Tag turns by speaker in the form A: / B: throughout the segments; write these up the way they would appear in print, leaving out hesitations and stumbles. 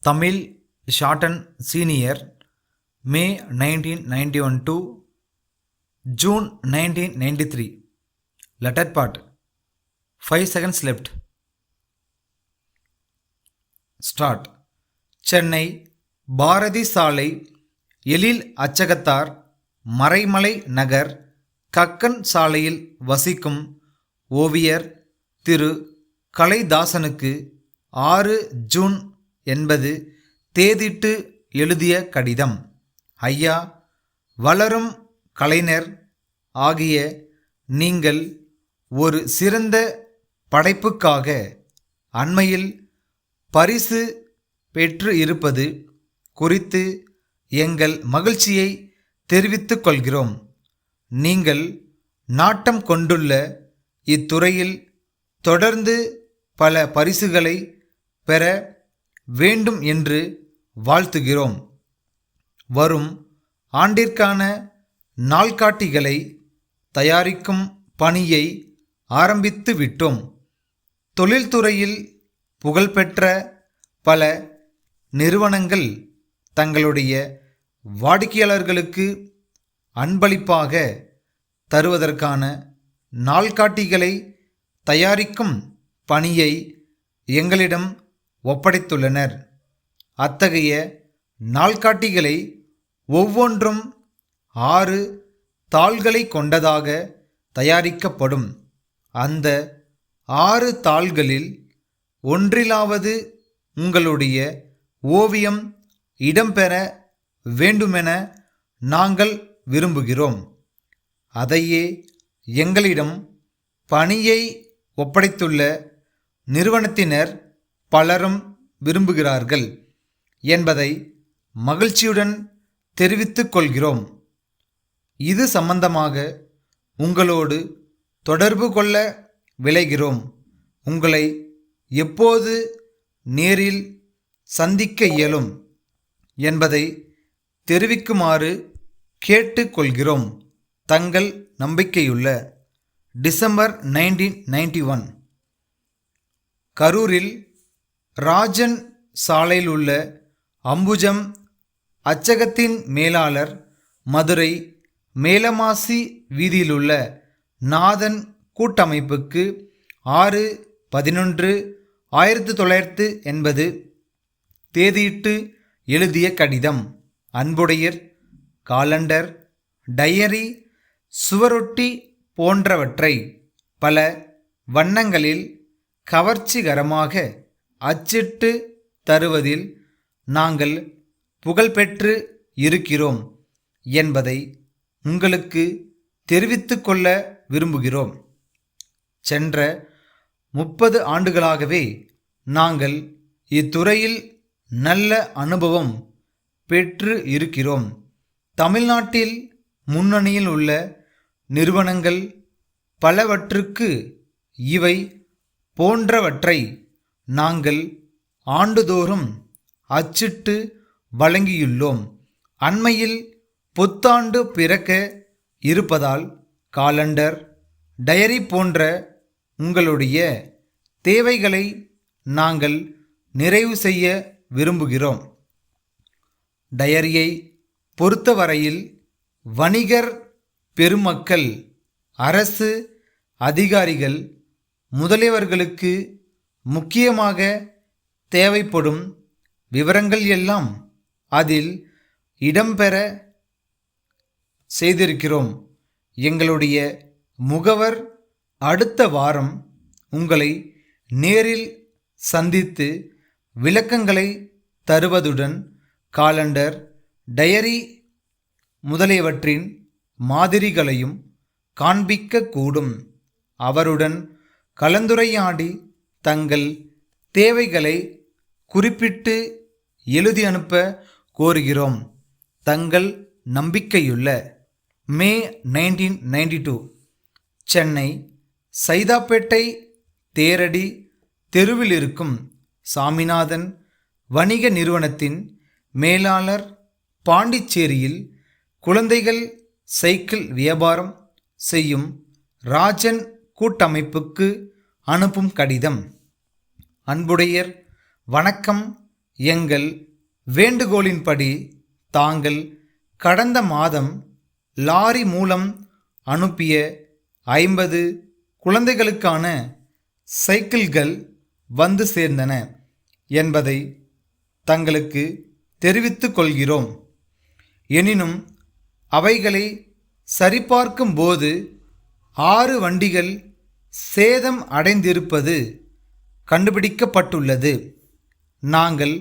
A: Tamil Shorten Senior May 1991 to June 1993. Letter part. 5 seconds left. Start. Chennai Bharathi சாலை எழில் அச்சகத்தார் மறைமலை நகர் கக்கன் சாலையில் வசிக்கும் ஓவியர் திரு கலைதாசனுக்கு 6 ஜூன் என்பது தேதிட்டு எழுதிய கடிதம். ஐயா, வளரும் கலைஞர் ஆகிய நீங்கள் ஒரு சிறந்த படைப்புக்காக அண்மையில் பரிசு பெற்று இருப்பது குறித்து எங்கள் மகிழ்ச்சியை தெரிவித்துக் கொள்கிறோம். நீங்கள் நாட்டம் கொண்டுள்ள இத்துறையில் தொடர்ந்து பல பரிசுகளை பெற வேண்டும் என்று வாழ்த்துகிறோம். வரும் ஆண்டிற்கான நாள்காட்டிகளை தயாரிக்கும் பணியை ஆரம்பித்து விட்டோம். தொழில்துறையில் புகழ்பெற்ற பல நிறுவனங்கள் தங்களுடைய வாடிக்கையாளர்களுக்கு அன்பளிப்பாக தருவதற்கான நாள்காட்டிகளை தயாரிக்கும் பணியை எங்களிடம் ஒப்படைத்துள்ளனர். அத்தகைய நாள்காட்டிகளை ஒவ்வொன்றும் 6 தாள்களை கொண்டதாக தயாரிக்கப்படும். அந்த 6 தாள்களில் ஒன்றிலாவது உங்களுடைய ஓவியம் இடம்பெற வேண்டுமென நாங்கள் விரும்புகிறோம். அதையே எங்களிடம் பணியை ஒப்படைத்துள்ள நிறுவனத்தினர் பலரும் விரும்புகிறார்கள் என்பதை மகிழ்ச்சியுடன் தெரிவித்துக் கொள்கிறோம். இது சம்பந்தமாக உங்களோடு தொடர்பு கொள்ள விளைகிறோம். உங்களை எப்போது நேரில் சந்திக்க இயலும் என்பதை தெரிவிக்குமாறு கேட்டுக்கொள்கிறோம். தங்கள் நம்பிக்கையுள்ள டிசம்பர் 1991. கரூரில் ராஜன் சாலையில் உள்ள அம்புஜம் அச்சகத்தின் மேலாளர், மதுரை மேலமாசி வீதியிலுள்ள நாதன் கூட்டமைப்புக்கு 6/11/1980 தேதியிட்டு எழுதிய கடிதம். அன்புடையர் காலண்டர், டையரி, சுவரொட்டி போன்றவற்றை பல வண்ணங்களில் கவர்ச்சிகரமாக அச்சிட்டு தருவதில் நாங்கள் புகழ்பெற்று இருக்கிறோம் என்பதை உங்களுக்கு தெரிவித்துக் கொள்ள விரும்புகிறோம். சென்ற 30 ஆண்டுகளாகவே நாங்கள் இத்துறையில் நல்ல அனுபவம் பெற்று இருக்கிறோம். தமிழ்நாட்டில் முன்னணியில் உள்ள நிறுவனங்கள் பலவற்றுக்கு இவை போன்றவற்றை நாங்கள் ஆண்டுதோறும் அச்சிட்டு வழங்கியுள்ளோம். அண்மையில் புத்தாண்டு பிறக்க இருப்பதால் காலண்டர், டையரி போன்ற உங்களுடைய தேவைகளை நாங்கள் நிறைவு செய்ய விரும்புகிறோம். டையரியை பொறுத்தவரையில் வணிகர் பெருமக்கள், அரசு அதிகாரிகள் முதலியவர்களுக்கு முக்கியமாக தேவைப்படும் விவரங்கள் எல்லாம் அதில் இடம்பெற செய்திருக்கிறோம். எங்களுடைய முகவர் அடுத்த வாரம் உங்களை நேரில் சந்தித்து விளக்கங்களை தருவதுடன் காலண்டர், டையரி முதலியவற்றின் மாதிரிகளையும் காண்பிக்கக்கூடும். அவருடன் கலந்துரையாடி தங்கள் தேவைகளை குறிப்பிட்டு எழுதி அனுப்ப கோருகிறோம். தங்கள் நம்பிக்கையுள்ள மே 1992. சென்னை சைதாப்பேட்டை தேரடி தெருவில் இருக்கும் சாமிநாதன் வணிக நிறுவனத்தின் மேலாளர், பாண்டிச்சேரியில் குழந்தைகள் சைக்கிள் வியாபாரம் செய்யும் ராஜன் கூட்டமைப்புக்கு அனுப்பும் கடிதம். அன்புடையர், வணக்கம். எங்கள் வேண்டுகோளின்படி தாங்கள் கடந்த மாதம் லாரி மூலம் அனுப்பிய 50 குழந்தைகளுக்கான சைக்கிள்கள் வந்து சேர்ந்தன என்பதை தங்களுக்கு தெரிவித்துக் கொள்கிறோம். எனினும் அவைகளை சரிபார்க்கும் போது 6 வண்டிகள் சேதம் அடைந்திருப்பது கண்டுபிடிக்கப்பட்டுள்ளது. நாங்கள்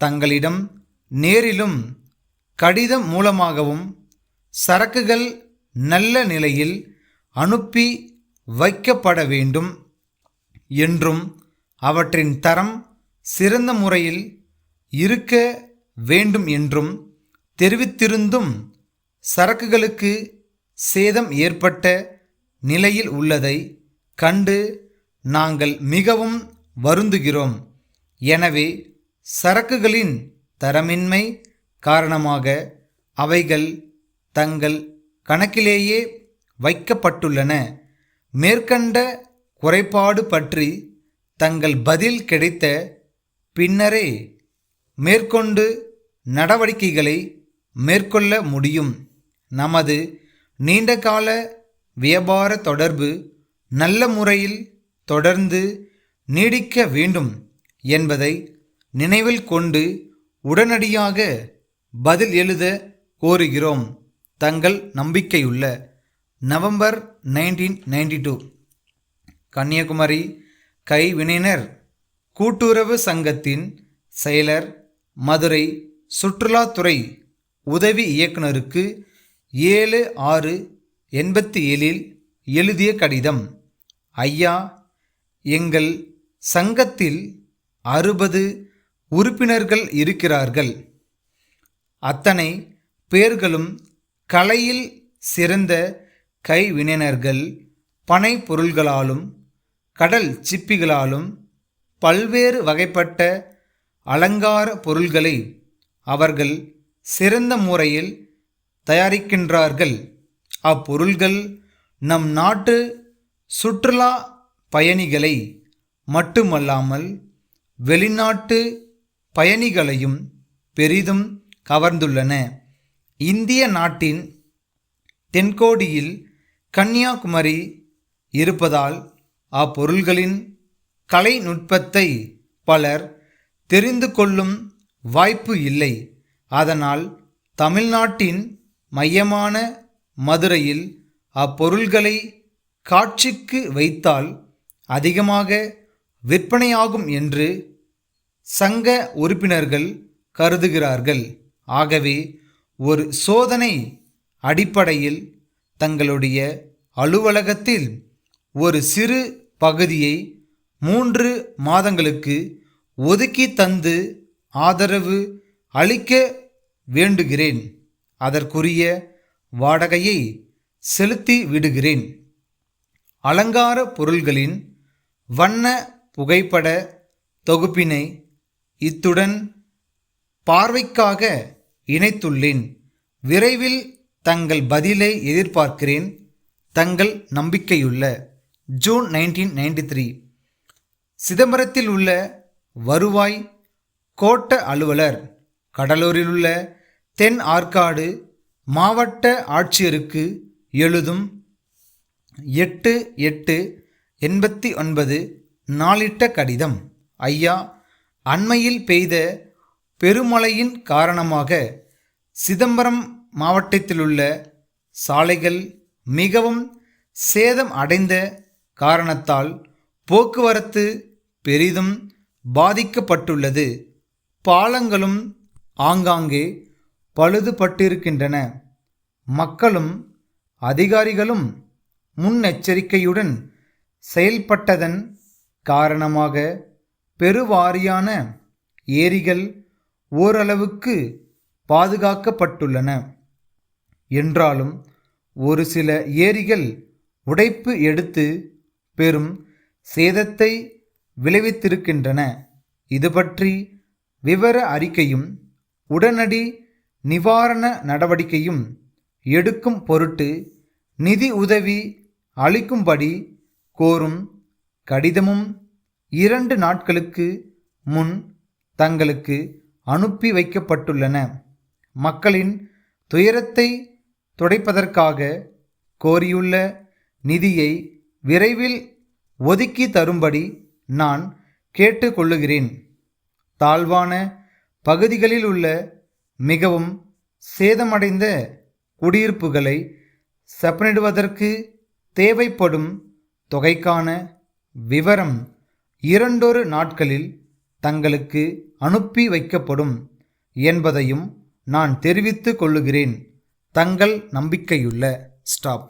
A: தங்களிடம் நேரிலும் கடிதம் மூலமாகவும் சரக்குகள் நல்ல நிலையில் அனுப்பி வைக்கப்பட வேண்டும் என்றும் அவற்றின் தரம் சிறந்த முறையில் இருக்க வேண்டும் என்றும் தெரிவித்திருந்தும் சரக்குகளுக்கு சேதம் ஏற்பட்ட நிலையில் உள்ளதை கண்டு நாங்கள் மிகவும் வருந்துகிறோம். எனவே சரக்குகளின் தரமின்மை காரணமாக அவைகள் தங்கள் கணக்கிலேயே வைக்கப்பட்டுள்ளன. மேற்கண்ட குறைபாடு பற்றி தங்கள் பதில் கிடைத்த பின்னரே மேற்கொண்டு நடவடிக்கைகளை மேற்கொள்ள முடியும். நமது நீண்டகால வியாபார தொடர்பு நல்ல முறையில் தொடர்ந்து நீடிக்க வேண்டும் என்பதை நினைவில் கொண்டு உடனடியாக பதில் எழுத கோருகிறோம். தங்கள் நம்பிக்கையுள்ள நவம்பர் 1992. கன்னியாகுமரி கைவினைஞர் கூட்டுறவு சங்கத்தின் செயலர், மதுரை சுற்றுலாத்துறை உதவி இயக்குனருக்கு 7/6/87 எழுதிய கடிதம். ஐயா, எங்கள் சங்கத்தில் 60 உறுப்பினர்கள் இருக்கிறார்கள். அத்தனை பேர்களும் கலையில் சிறந்த கைவினைஞர்கள். பனை பொருள்களாலும் கடல் சிப்பிகளாலும் பல்வேறு வகைப்பட்ட அலங்கார பொருள்களை அவர்கள் சிறந்த முறையில் தயாரிக்கின்றார்கள். அப்பொருள்கள் நம் நாட்டு சுற்றுலா பயணிகளை மட்டுமல்லாமல் வெளிநாட்டு பயணிகளையும் பெரிதும் கவர்ந்துள்ளன. இந்திய நாட்டின் தென்கோடியில் கன்னியாகுமரி இருப்பதால் அப்பொருள்களின் கலைநுட்பத்தை பலர் தெரிந்து கொள்ளும் வாய்ப்பு இல்லை. அதனால் தமிழ்நாட்டின் மையமான மதுரையில் அப்பொருள்களை காட்சிக்கு வைத்தால் அதிகமாக விற்பனையாகும் என்று சங்க உறுப்பினர்கள் கருதுகிறார்கள். ஆகவே ஒரு சோதனை அடிப்படையில் தங்களுடைய அலுவலகத்தில் ஒரு சிறு பகுதியை 3 மாதங்களுக்கு ஒதுக்கி தந்து ஆதரவு அளிக்க வேண்டுகிறேன். அதற்குரிய வாடகையை செலுத்தி விடுகிறேன். அலங்கார பொருள்களின் வண்ண புகைப்பட தொகுப்பினை இத்துடன் பார்வைக்காக இணைத்துள்ளேன். விரைவில் தங்கள் பதிலை எதிர்பார்க்கிறேன். தங்கள் நம்பிக்கையுள்ள ஜூன் 1993. சிதம்பரத்தில் உள்ள வருவாய் கோட்ட அலுவலர், கடலூரில் உள்ள தென் ஆற்காடு மாவட்ட ஆட்சியருக்கு எழுதும் 8/8/89 நாளிட்ட கடிதம். ஐயா, அண்மையில் பெய்த பெருமழையின் காரணமாக சிதம்பரம் மாவட்டத்திலுள்ள சாலைகள் மிகவும் சேதம் அடைந்த காரணத்தால் போக்குவரத்து பெரிதும் பாதிக்கப்பட்டுள்ளது. பாலங்களும் ஆங்காங்கே பழுதுபட்டிருக்கின்றன. மக்களும் அதிகாரிகளும் முன்னெச்சரிக்கையுடன் செயல்பட்டதன் காரணமாக பெருவாரியான ஏரிகள் ஓரளவுக்கு பாதுகாக்கப்பட்டுள்ளன. என்றாலும் ஒரு சில ஏரிகள் உடைப்பு எடுத்து பெரும் சேதத்தை விளைவித்திருக்கின்றன. இது பற்றி விவர அறிக்கையும் உடனடி நிவாரண நடவடிக்கையும் எடுக்கும் பொருட்டு நிதி உதவி அளிக்கும்படி கோரும் கடிதமும் 2 நாட்களுக்கு முன் தங்களுக்கு அனுப்பி வைக்கப்பட்டுள்ளன. மக்களின் துயரத்தை துடைப்பதற்காக கோரியுள்ள நிதியை விரைவில் ஒதுக்கி தரும்படி நான் கேட்டுக்கொள்ளுகிறேன். தாழ்வான பகுதிகளில் உள்ள மிகவும் சேதமடைந்த குடியிருப்புகளை செப்பனிடுவதற்கு தேவைப்படும் தொகைக்கான விவரம் 2 நாட்களில் தங்களுக்கு அனுப்பி வைக்கப்படும் என்பதையும் நான் தெரிவித்துக் கொள்ளுகிறேன். தங்கள் நம்பிக்கையுள்ள ஸ்டாப்.